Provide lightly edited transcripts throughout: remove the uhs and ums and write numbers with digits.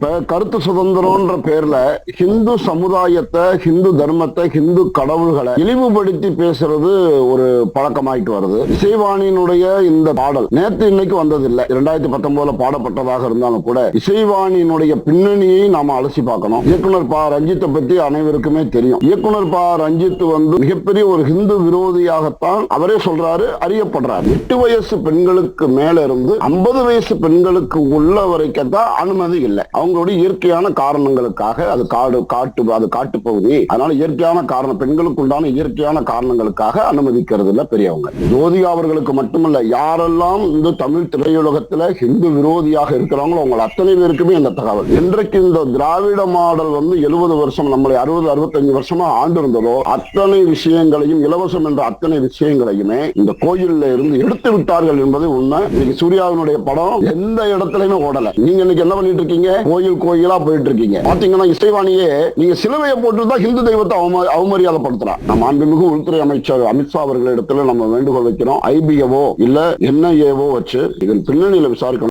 இப்ப கருத்து சுதந்திரம்ன்ற பேர்ல ஹிந்து சமுதாயத்தை, ஹிந்து தர்மத்தை, ஹிந்து கடவுள்களை இழிவுபடுத்தி பேசுறது ஒரு பழக்கமாயிட்டு வருது. இசைவாணியினுடைய இந்த பாடல் நேத்து இன்னைக்கு வந்ததில்லை. 2019 பாடப்பட்டதாக இருந்தாலும் கூட இசைவாணியினுடைய பின்னணியை நாம அலசி பார்க்கணும். இயக்குனர் ப ரஞ்சித்தை பத்தி அனைவருக்குமே தெரியும். இயக்குனர் ப ரஞ்சித் மிகப்பெரிய ஒரு ஹிந்து விரோதியாகத்தான் அவரே சொல்றாரு, அறியப்படுறாரு. 8 வயசு பெண்களுக்கு மேல இருந்து 50 வயசு பெண்களுக்கு உள்ள வரைக்கும் தான் அனுமதி இல்லை. அவங்களுடைய இயற்கையான காரணங்களுக்காக, அது காட்டு பகுதி, அதனால இயற்கையான காரணம், பெண்களுக்கு உண்டான இயற்கையான காரணங்களுக்காக அனுமதிக்கிறது இல்ல பெரியவங்க. ஜோதிகா அவர்களுக்கு மட்டுமல்ல, யாரெல்லாம் இந்த தமிழ் திரையுலகத்துல ஹிந்து விரோதியாக இருக்கிறாங்களோ அவங்க அத்தனை பேருக்குமே இந்த தகவல். இன்றைக்கு இந்த திராவிட மாடல் 70 வருஷம் நம்மளை 60-65 வருஷமா ஆண்டு இருந்ததோ அத்தனை விஷயங்களையும், இலவசம் என்ற அத்தனை விஷயங்களையுமே இந்த கோயில்ல இருந்து எடுத்து விட்டார்கள் என்பது உண்மை. இன்னைக்கு சூர்யாவினுடைய படம் எந்த இடத்துலயுமே ஓடல. நீங்க இன்னைக்கு என்ன பண்ணிட்டு இருக்கீங்க? கோயிலா போயிட்டு இருக்கீங்க. பாத்தீங்கன்னா இசைவாணியே நீங்க சிலுவையை போட்டுதான் ஹிந்து தெய்வத்தை அவமரியாதைப்படுத்துறா. நம்ம மாண்புமிகு உள்துறை அமைச்சர் அமித்ஷா அவர்களிடத்துல நம்ம வேண்டுகோள் வைக்கிறோம். ஐபிஏவோ இல்ல என்ஐஏவோ வச்சு இதன் பின்னணியில விசாரிக்கணும்.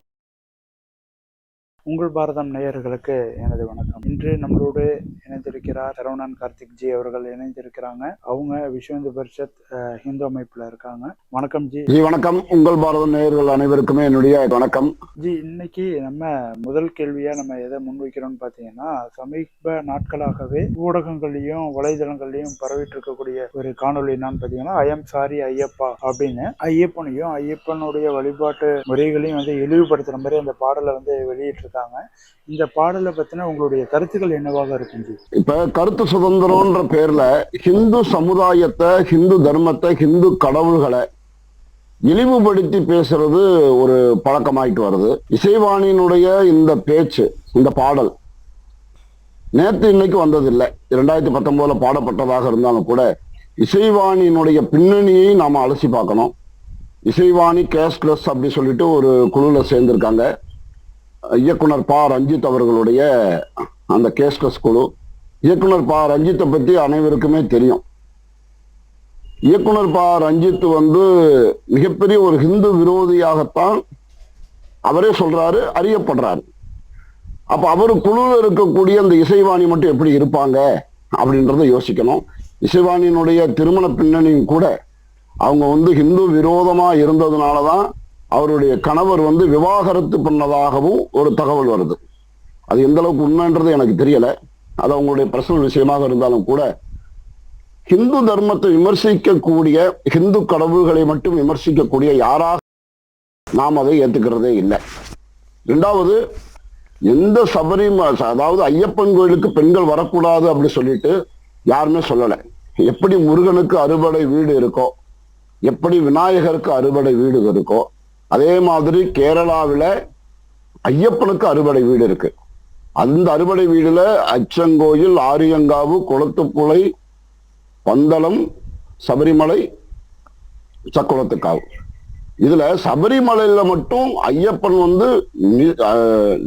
உங்கள் பாரதம் நேயர்களுக்கு எனது வணக்கம். இன்று நம்மளோடு இணைந்திருக்கிறார் சரவணன் கார்த்திக் ஜி அவர்கள் இணைந்திருக்கிறாங்க. அவங்க விஸ்வ இந்து பரிஷத் ஹிந்து அமைப்புல இருக்காங்க. வணக்கம் ஜி. ஜி வணக்கம். உங்கள் பாரதம் நேயர்கள் அனைவருக்குமே என்னுடைய வணக்கம். ஜி, இன்னைக்கு நம்ம முதல் கேள்வியா நம்ம எதை முன்வைக்கிறோம்னு பாத்தீங்கன்னா, சமீப நாட்களாகவே ஊடகங்கள்லயும் வலைதளங்கள்லயும் பரவிட்டு இருக்கக்கூடிய ஒரு காணொலி என்னன்னு பாத்தீங்கன்னா, ஐயம் சாரி ஐயப்பா அப்படின்னு ஐயப்பனையும் ஐயப்பனுடைய வழிபாட்டு முறைகளையும் இழிவுபடுத்துற மாதிரி அந்த பாடலை வெளியிட்டு. இந்த பாடலை பத்தின உங்களுடைய கருத்துக்கள் என்னவாக இருக்கும்? இப்ப கருத்து சுதந்திரம்ன்ற பேர்ல ஹிந்து சமுதாயத்தை, ஹிந்து தர்மத்தை, ஹிந்து கடவுள்களை இழிவுபடுத்தி பேசுறது ஒரு பழக்கமாயிட்டு வருது. இசைவாணியினுடைய இந்த பேச்சு, இந்த பாடல் நேத்து இன்னைக்கு வந்ததில்லை. 2019 பாடப்பட்டதாக இருந்தாலும் கூட இசைவாணியினுடைய பின்னணியை நாம அலசி பார்க்கணும். இசைவாணி கேஸ்ட்லெஸ் அப்படி சொல்லிட்டு ஒரு குழுல சேர்ந்திருக்காங்க. இயக்குனர் ப ரஞ்சித் அவர்களுடைய அந்த கேஸ்லெஸ் குழு. இயக்குனர் ப ரஞ்சித்தை பத்தி அனைவருக்குமே தெரியும். இயக்குனர் ப ரஞ்சித் மிகப்பெரிய ஒரு ஹிந்து விரோதியாகத்தான் அவரே சொல்றாரு, அறியப்படுறாரு. அப்ப அவரு குழுவில் இருக்கக்கூடிய அந்த இசைவாணி மட்டும் எப்படி இருப்பாங்க அப்படின்றத யோசிக்கணும். இசைவாணியினுடைய திருமண பின்னணியும் கூட அவங்க ஹிந்து விரோதமா இருந்ததுனாலதான் அவருடைய கணவர் விவாகரத்து பண்ணதாகவும் ஒரு தகவல் வருது. அது எந்த அளவுக்கு உண்மைன்றது எனக்கு தெரியல. அது அவங்களுடைய பர்சனல் விஷயமாக இருந்தாலும் கூட ஹிந்து தர்மத்தை விமர்சிக்கக்கூடிய, ஹிந்து கடவுள்களை மட்டும் விமர்சிக்கக்கூடிய யாராக நாம் அதை ஏத்துக்கிறதே இல்லை. இரண்டாவது, எந்த அதாவது ஐயப்பன் கோயிலுக்கு பெண்கள் வரக்கூடாது அப்படி சொல்லிட்டு யாருமே சொல்லலை. எப்படி முருகனுக்கு அறுபடை வீடு இருக்கோ, எப்படி விநாயகருக்கு அறுபடை வீடு இருக்கோ, அதே மாதிரி கேரளாவில ஐயப்பனுக்கு அறுபடை வீடு இருக்கு. அந்த அறுபடை வீடுல அச்சங்கோயில், ஆரியங்காவு, குளத்துப்புழை, பந்தளம், சபரிமலை, சக்குளத்துக்காவு. இதுல சபரிமலையில மட்டும் ஐயப்பன்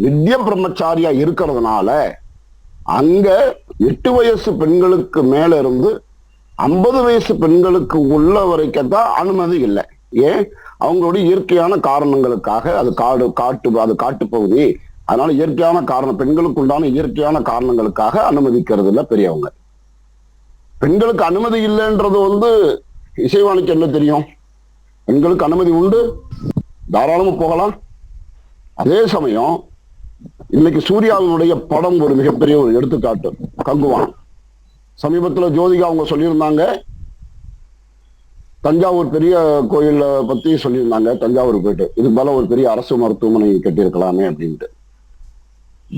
நித்திய பிரம்மச்சாரியா இருக்கிறதுனால அங்க 8 வயசு பெண்களுக்கு மேல இருந்து 50 வயசு பெண்களுக்கு உள்ள வரைக்கும் தான் அனுமதி இல்லை. ஏன்? அவங்களுடைய இயற்கையான காரணங்களுக்காக, அது காட்டு பகுதி, அதனால இயற்கையான காரணம், பெண்களுக்கு உண்டான இயற்கையான காரணங்களுக்காக அனுமதிக்கிறது இல்ல பெரியவங்க. பெண்களுக்கு அனுமதி இல்லைன்றது இசைவாணிக்கு என்ன தெரியும்? பெண்களுக்கு அனுமதி உண்டு, தாராளமா போகலாம். அதே சமயம் இன்னைக்கு சூர்யாவினுடைய படம் ஒரு மிகப்பெரிய ஒரு எடுத்துக்காட்டு. கங்குவான் சமீபத்துல ஜோதிகா அவங்க சொல்லியிருந்தாங்க, தஞ்சாவூர் பெரிய கோயில பத்தி சொல்லியிருந்தாங்க. தஞ்சாவூர் போயிட்டு இது போல ஒரு பெரிய அரசு மருத்துவமனை கட்டியிருக்கலாமே அப்படின்ட்டு.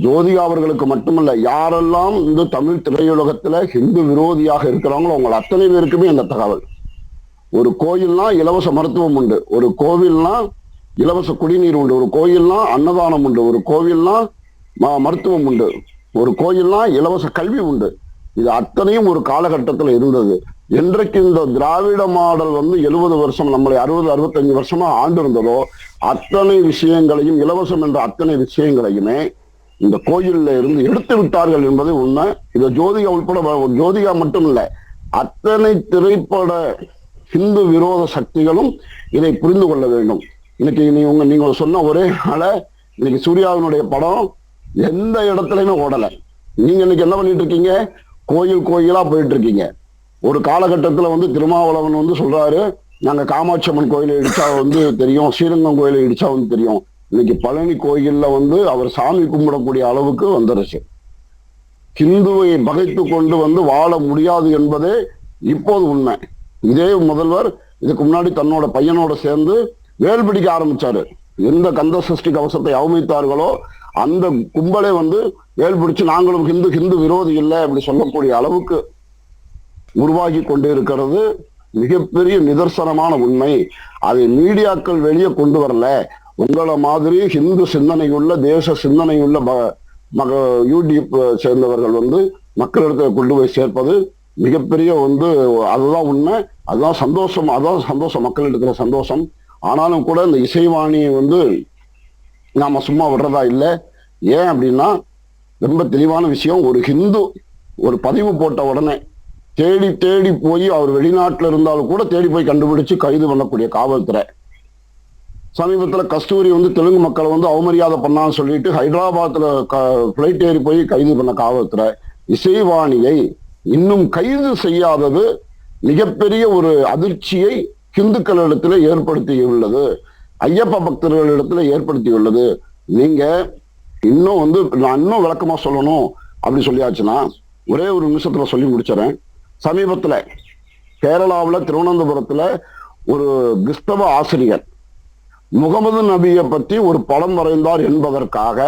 ஜோதிகா அவர்களுக்கு மட்டுமல்ல, யாரெல்லாம் இந்த தமிழ் திரையுலகத்துல ஹிந்து விரோதியாக இருக்கிறாங்களோ அவங்க அத்தனை பேருக்குமே இந்த தகவல். ஒரு கோயில்னா இலவச மருத்துவம் உண்டு, ஒரு கோவில்னா இலவச குடிநீர் உண்டு, ஒரு கோயில்னா அன்னதானம் உண்டு, ஒரு கோவில்னா மருத்துவம் உண்டு, ஒரு கோயில்னா இலவச கல்வி உண்டு. இது அத்தனையும் ஒரு காலகட்டத்தில் இருந்தது. என்றைக்கு இந்த திராவிட மாடல் 70 வருஷம் நம்மளை 60-65 வருஷமா ஆண்டு இருந்ததோ அத்தனை விஷயங்களையும், இலவசம் என்ற அத்தனை விஷயங்களையுமே இந்த கோயில்ல இருந்து எடுத்து விட்டார்கள் என்பது உண்மை. இதை ஜோதிகா உட்பட, ஜோதிகா மட்டும் இல்லை, அத்தனை திரைப்பட ஹிந்து விரோத சக்திகளும் இதை புரிந்து கொள்ள வேண்டும். இன்னைக்கு நீங்க சொன்ன ஒரே நாள இன்னைக்கு சூர்யாவினுடைய படம் எந்த இடத்துலயுமே ஓடல. நீங்க இன்னைக்கு என்ன பண்ணிட்டு இருக்கீங்க? கோயில் கோயிலா போயிட்டு இருக்கீங்க. ஒரு காலகட்டத்துல வந்து திருமாவளவன் வந்து சொல்றாரு, நாங்க காமாட்சி அம்மன் கோயிலை இடிச்சா வந்து தெரியும், ஸ்ரீரங்கம் கோயிலை இடிச்சா வந்து தெரியும். இன்னைக்கு பழனி கோயில்ல வந்து அவர் சாமி கும்பிடக்கூடிய அளவுக்கு வந்துருச்சு. ஹிந்துவை பகைத்து கொண்டு வந்து வாழ முடியாது என்பதே இப்போது உண்மை. இதே முதல்வர் இதுக்கு முன்னாடி தன்னோட பையனோட சேர்ந்து வேல் பிடிக்க ஆரம்பிச்சாரு. எந்த கந்த சஷ்டி கவசத்தை அவமதித்தார்களோ அந்த கும்பலே வந்து வேல் பிடிச்சு நாங்களும் ஹிந்து விரோதி இல்லை அப்படி சொல்லக்கூடிய அளவுக்கு உருவாகி கொண்டு இருக்கிறது மிகப்பெரிய நிதர்சனமான உண்மை. அதை மீடியாக்கள் வெளியே கொண்டு வரல. உங்களை மாதிரி ஹிந்து சிந்தனையுள்ள தேச சிந்தனையுள்ள யூடியூப் சேர்ந்தவர்கள் வந்து மக்களிடத்தில் கொண்டு போய் சேர்ப்பது மிகப்பெரிய வந்து அதுதான் உண்மை. அதுதான் சந்தோஷம் மக்களிடத்துல சந்தோஷம். ஆனாலும் கூட இந்த இசைவாணி வந்து நாம சும்மா விடுறதா இல்லை. ஏன் அப்படின்னா ரொம்ப தெளிவான விஷயம். ஒரு ஹிந்து ஒரு பதிவு போட்ட உடனே தேடி தேடி போய் அவர் வெளிநாட்டுல இருந்தாலும் கூட தேடி போய் கண்டுபிடிச்சு கைது பண்ணக்கூடிய காவல்துறை. சமீபத்துல கஸ்தூரி வந்து தெலுங்கு மக்களை வந்து அவமரியாதை பண்ணான்னு சொல்லிட்டு ஹைதராபாத்ல பிளைட் ஏறி போய் கைது பண்ண காவல்துறை. இசைவாணியை இன்னும் கைது செய்யாதது மிகப்பெரிய ஒரு அதிர்ச்சியை ஹிந்துக்களிடத்துல ஏற்படுத்தியுள்ளது, ஐயப்ப பக்தர்களிடத்துல ஏற்படுத்தியுள்ளது. நீங்க இன்னும் வந்து நான் இன்னும் விளக்கமா சொல்லணும் அப்படி சொல்லியாச்சுன்னா ஒரே ஒரு நிமிஷத்துல சொல்லி முடிச்சிடறேன். சமீபத்துல கேரளாவில் திருவனந்தபுரத்துல ஒரு கிறிஸ்தவ ஆசிரியர் முகமது நபியை பற்றி ஒரு படம் வரைந்தார் என்பதற்காக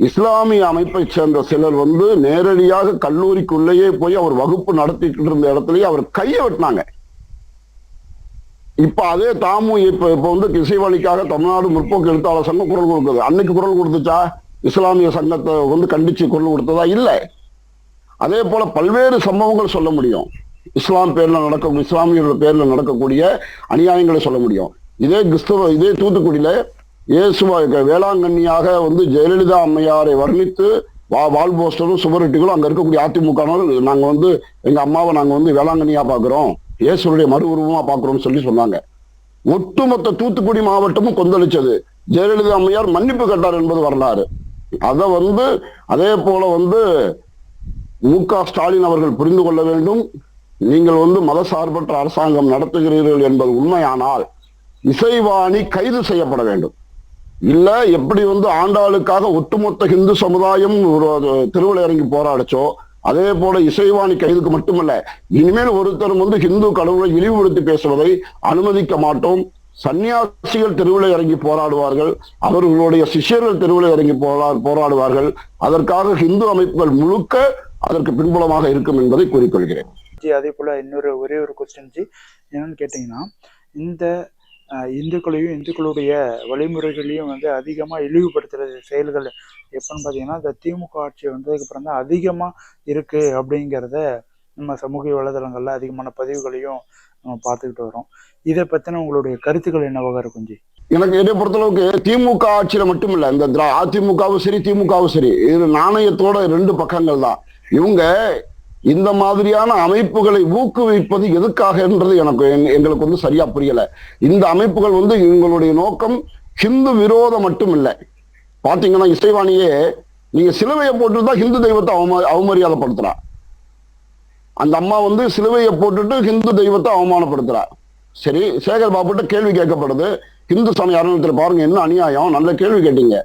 இஸ்லாமிய அமைப்பை சேர்ந்த சிலர் வந்து நேரடியாக கல்லூரிக்குள்ளேயே போய் அவர் வகுப்பு நடத்திட்டு இருந்த இடத்துலயே அவர் கையை வெட்டினாங்க. இப்ப அதே தாமு இப்ப வந்து இசைவாணிக்காக தமிழ்நாடு முற்போக்கு எழுத்தாளர் சங்கம் குரல் கொடுக்குது. அன்னைக்கு குரல் கொடுத்துச்சா? இஸ்லாமிய சங்கத்தை வந்து கண்டிச்சு குரல் கொடுத்ததா? இல்லை. அதே போல பல்வேறு சம்பவங்கள் சொல்ல முடியும். இஸ்லாமியர்கள் பேர்ல நடக்கக்கூடிய அநியாயங்களை சொல்ல முடியும். இதே தூத்துக்குடியில இயேசுவா வேளாங்கண்ணியாக வந்து ஜெயலலிதா அம்மையாரை வர்ணித்து வால் போஸ்டரும் சுவரொட்டிகளும் அங்க இருக்கக்கூடிய அதிமுக நாங்க வந்து எங்க அம்மாவை நாங்க வந்து வேளாங்கண்ணியா பாக்குறோம், இயேசுடைய மறு உருவமா பாக்குறோம்னு சொல்லி சொன்னாங்க. ஒட்டுமொத்த தூத்துக்குடி மாவட்டமும் கொந்தளிச்சது. ஜெயலலிதா அம்மையார் மன்னிப்பு கேட்டார் என்பது வரலாறு. அதை வந்து அதே போல வந்து மு.க. ஸ்டாலின் அவர்கள் புரிந்து கொள்ள வேண்டும். நீங்கள் வந்து மதசார்பற்ற அரசாங்கம் நடத்துகிறீர்கள் என்பது உண்மையானால் இசைவாணி கைது செய்யப்பட வேண்டும். இல்ல எப்படி வந்து ஆண்டாளுக்காக ஒட்டுமொத்த இந்து சமுதாயம் திருவிழா இறங்கி போராடிச்சோ அதே போல இசைவாணி கைதுக்கு மட்டுமல்ல, இனிமேல் ஒருத்தரும் வந்து இந்து கடவுளை இழிவுபடுத்தி பேசுவதை அனுமதிக்க மாட்டோம். சன்னியாசிகள் திருவிழா இறங்கி போராடுவார்கள், அவர்களுடைய சிஷ்யர்கள் திருவிழா இறங்கி போராடுவார்கள். அதற்காக இந்து அமைப்புகள் முழுக்க அதற்கு பின்புலமாக இருக்கும் என்பதை கூறிக்கொள்கிறேன். அதே போல ஒரே ஒரு கொஸ்டின் என்னன்னு கேட்டீங்கன்னா, இந்த இந்துக்களையும் இந்துக்களுடைய வழிமுறைகளையும் வந்து அதிகமா இழிவுபடுத்துற செயல்கள் எப்பன்னு பாத்தீங்கன்னா இந்த திமுக ஆட்சி வந்ததுக்கு அப்புறம் தான் அதிகமா இருக்கு அப்படிங்கிறத நம்ம சமூக வலைதளங்கள்ல அதிகமான பதிவுகளையும் நம்ம பார்த்துக்கிட்டு வரோம். இதை பத்தின உங்களுடைய கருத்துக்கள் என்னவாக இருக்கும்? எனக்கு என்னை பொறுத்தளவுக்கு திமுக ஆட்சியில மட்டும் இல்ல, இந்த அதிமுகவும் சரி திமுகவும் சரி, இது நாணயத்தோட ரெண்டு பக்கங்கள் தான். இவங்க இந்த மாதிரியான அமைப்புகளை ஊக்குவிப்பது எதுக்காக என்றது எங்களுக்கு வந்து சரியா புரியல. இந்த அமைப்புகள் வந்து இவங்களுடைய நோக்கம் ஹிந்து விரோதம் மட்டும் இல்லை. பாத்தீங்கன்னா இசைவாணியே நீங்க சிலுவையை போட்டுதான் ஹிந்து தெய்வத்தை அவமரியாதைப்படுத்துறா. அந்த அம்மா வந்து சிலுவையை போட்டுட்டு ஹிந்து தெய்வத்தை அவமானப்படுத்துறா. சரி, சேகர் பாபுட்ட கேள்வி கேட்கப்படுது, ஹிந்து சமய அறநிலையத்தில் பாருங்க என்ன அநியாயம், நல்ல கேள்வி கேட்டீங்க.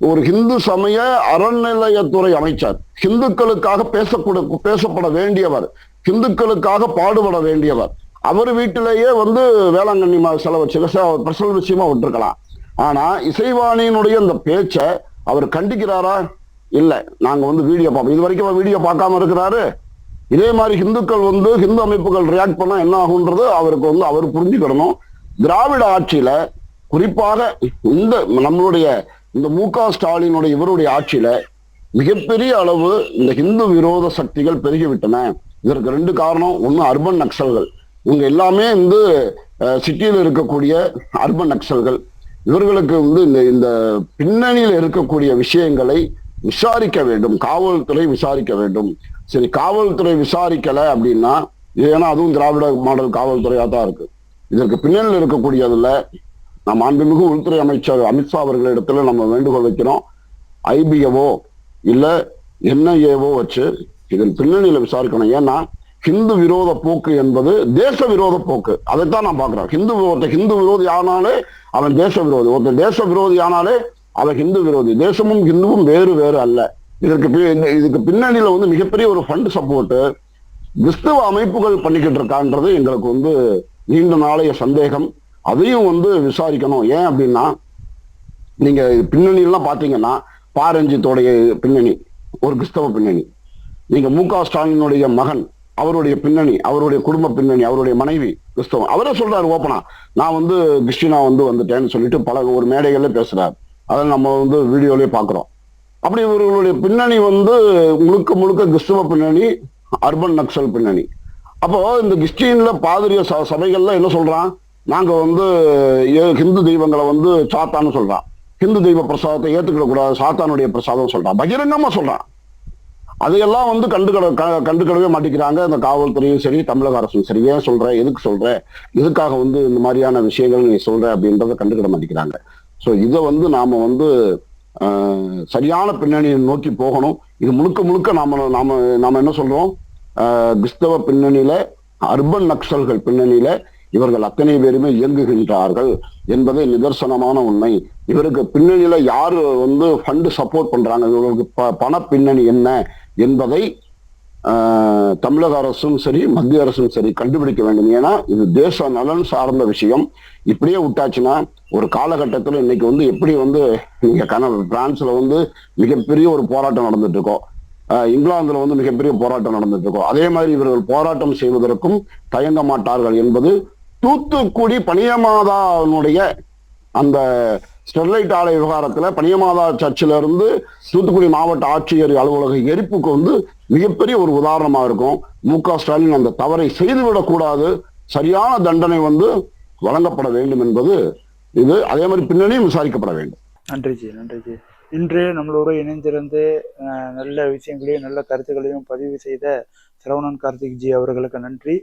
ஒரு ஹிந்து சமய அறநிலையத்துறை அமைச்சர், ஹிந்துக்களுக்காக பேசப்பட வேண்டியவர், ஹிந்துக்களுக்காக பாடுபட வேண்டியவர், அவர் வீட்டிலேயே வந்து வேளாங்கண்ணி செலவு பிரசல் விஷயமா விட்டுருக்கலாம். ஆனா இசைவாணியினுடைய இந்த பேச்சை அவர் கண்டிக்கிறாரா? இல்ல. நாங்க வந்து வீடியோ பார்ப்போம். இது வரைக்கும் வீடியோ பார்க்காம இருக்கிறாரு. இதே மாதிரி ஹிந்துக்கள் வந்து ஹிந்து அமைப்புகள் ரியாக்ட் பண்ணா என்ன ஆகுன்றது அவருக்கு வந்து அவர் புரிஞ்சுக்கிடணும். திராவிட ஆட்சியில குறிப்பாக நம்மளுடைய இந்த மு.க. ஸ்டாலினுடைய இவருடைய ஆட்சியில மிகப்பெரிய அளவு இந்த ஹிந்து விரோத சக்திகள் பெருகிவிட்டன. இதற்கு ரெண்டு காரணம். ஒண்ணு அர்பன் நக்சல்கள். இவங்க எல்லாமே வந்து சிட்டியில் இருக்கக்கூடிய அர்பன் நக்சல்கள். இவர்களுக்கு வந்து இந்த பின்னணியில் இருக்கக்கூடிய விஷயங்களை விசாரிக்க வேண்டும், காவல்துறை விசாரிக்க வேண்டும். சரி, காவல்துறை விசாரிக்கல அப்படின்னா, ஏன்னா அதுவும் திராவிட மாடல் காவல்துறையா தான் இருக்கு. இதற்கு பின்னணியில் இருக்கக்கூடியதுல நம்ம மாண்புமிகு உள்துறை அமைச்சர் அமித்ஷா அவர்களிடத்துல நம்ம வேண்டுகோள் வைக்கிறோம். ஐபிஏவோ இல்ல என்ஐஏவோ வச்சு இதன் பின்னணியில விசாரிக்கணும். ஏன்னா ஹிந்து விரோத போக்கு என்பது தேச விரோத போக்கு. அதைத்தான் நான் பாக்குறேன். ஹிந்து விரோதி ஆனாலே அவன் தேச விரோதி, ஒருத்தர் தேச விரோதி ஆனாலே அவன் ஹிந்து விரோதி. தேசமும் ஹிந்துவும் வேறு வேறு அல்ல. இதுக்கு பின்னணியில வந்து மிகப்பெரிய ஒரு ஃபண்ட் சப்போர்ட் கிறிஸ்தவ அமைப்புகள் பண்ணிக்கிட்டு இருக்கான்றது எங்களுக்கு வந்து நீண்ட நாளைய சந்தேகம். அதையும் வந்து விசாரிக்கணும். ஏன் அப்படின்னா நீங்க பின்னணியெல்லாம் பாத்தீங்கன்னா பாரஞ்சித்தோடைய பின்னணி ஒரு கிறிஸ்தவ பின்னணி, நீங்க மு.க. ஸ்டாலினுடைய மகன் அவருடைய பின்னணி, அவருடைய குடும்ப பின்னணி, அவருடைய மனைவி கிறிஸ்தவம். அவரே சொல்றாரு ஓப்பனா, நான் வந்து கிறிஸ்டினா வந்துட்டேன்னு சொல்லிட்டு ஒரு மேடைகள்ல பேசுறாரு. அதை நம்ம வந்து வீடியோலயே பாக்குறோம். அப்படி இவர்களுடைய பின்னணி வந்து முழுக்க முழுக்க கிறிஸ்தவ பின்னணி, அர்பன் நக்சல் பின்னணி. அப்போ இந்த கிறிஸ்டின்ல பாதிரிய சபைகள்ல என்ன சொல்றான், நாங்க வந்து ஹிந்து தெய்வங்களை வந்து சாத்தான்னு சொல்றான், ஹிந்து தெய்வ பிரசாதத்தை ஏத்துக்கிட கூடாது, சாத்தானுடைய பிரசாதம் சொல்றான், பகிரங்கமா சொல்றான். அதையெல்லாம் வந்து கண்டுக்கிடவே மாட்டேங்கிறாங்க இந்த காவல்துறையும் சரி தமிழக அரசும் சரி. ஏன் சொல்ற, எதுக்கு சொல்ற, எதுக்காக வந்து இந்த மாதிரியான விஷயங்கள் நீ சொல்ற அப்படின்றத கண்டுக்கிட மாட்டேங்கிறாங்க. ஸோ இதை வந்து நாம வந்து சரியான பின்னணியை நோக்கி போகணும். இது முழுக்க முழுக்க நாம என்ன சொல்றோம், கிறிஸ்தவ பின்னணியில அர்பன் நக்சல்கள் பின்னணியில இவர்கள் அத்தனை பேருமே இயங்குகின்றார்கள் என்பது நிதர்சனமான உண்மை. இவருக்கு பின்னணியில யாரு வந்து ஃபண்ட் சப்போர்ட் பண்றாங்க, இவர்களுக்கு பண பின்னணி என்ன என்பதை தமிழக அரசும் சரி மத்திய அரசும் சரி கண்டுபிடிக்க வேண்டும். ஏன்னா இது தேச நலன் சார்ந்த விஷயம். இப்படியே விட்டாச்சுன்னா ஒரு காலகட்டத்தில் இன்னைக்கு வந்து எப்படி வந்து நீங்க பிரான்ஸ்ல வந்து மிகப்பெரிய ஒரு போராட்டம் நடந்துட்டு இருக்கோம், இங்கிலாந்துல வந்து மிகப்பெரிய போராட்டம் நடந்துட்டு இருக்கோம், அதே மாதிரி இவர்கள் போராட்டம் செய்வதற்கும் தயங்க மாட்டார்கள் என்பது தூத்துக்குடி பனியமாதாவுடைய அந்த ஸ்டெர்லைட் ஆலை விவகாரத்துல பனியமாதா சர்ச்சில இருந்து தூத்துக்குடி மாவட்ட ஆட்சியர் அலுவலக எரிப்புக்கு வந்து மிகப்பெரிய ஒரு உதாரணமா இருக்கும். மு.க. ஸ்டாலின் அந்த தவறை செய்துவிடக் கூடாது, சரியான தண்டனை வந்து வழங்கப்பட வேண்டும் என்பது இது. அதே மாதிரி பின்னணியும் விசாரிக்கப்பட வேண்டும். நன்றிஜி, நன்றிஜி. இன்று நம்மளோட இணைந்திருந்து நல்ல விஷயங்களையும் நல்ல கருத்துக்களையும் பதிவு செய்த சரவணன் கார்த்திக் ஜி அவர்களுக்கு நன்றி.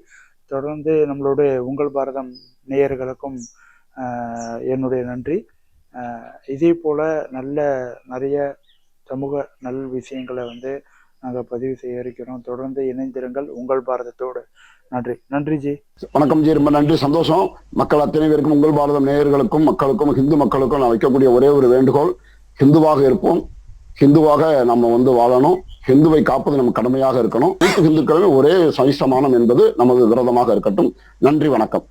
தொடர்ந்து நம்மளோட உங்கள் பாரதம் நேயர்களுக்கும் என்னுடைய நன்றி. இதே போல நிறைய சமூக நல் விஷயங்களை வந்து நாங்கள் பதிவு செய்ய இருக்கிறோம். தொடர்ந்து இணைந்திருங்கள் உங்கள் பாரதத்தோடு. நன்றி. நன்றிஜி. வணக்கம் ஜி, ரொம்ப நன்றி, சந்தோஷம். மக்கள் அத்தனை பேருக்கும், உங்கள் பாரதம் நேயர்களுக்கும் மக்களுக்கும் ஹிந்து மக்களுக்கும் நான் வைக்கக்கூடிய ஒரே ஒரு வேண்டுகோள், ஹிந்துவாக இருப்போம், ஹிந்துவாக நம்ம வந்து வாழணும், ஹிந்துவை காப்பது நம்ம கடமையாக இருக்கணும். அனைத்து ஹிந்துக்களும் ஒரே சமசமானம் என்பது நமது விரதமாக இருக்கட்டும். நன்றி, வணக்கம்.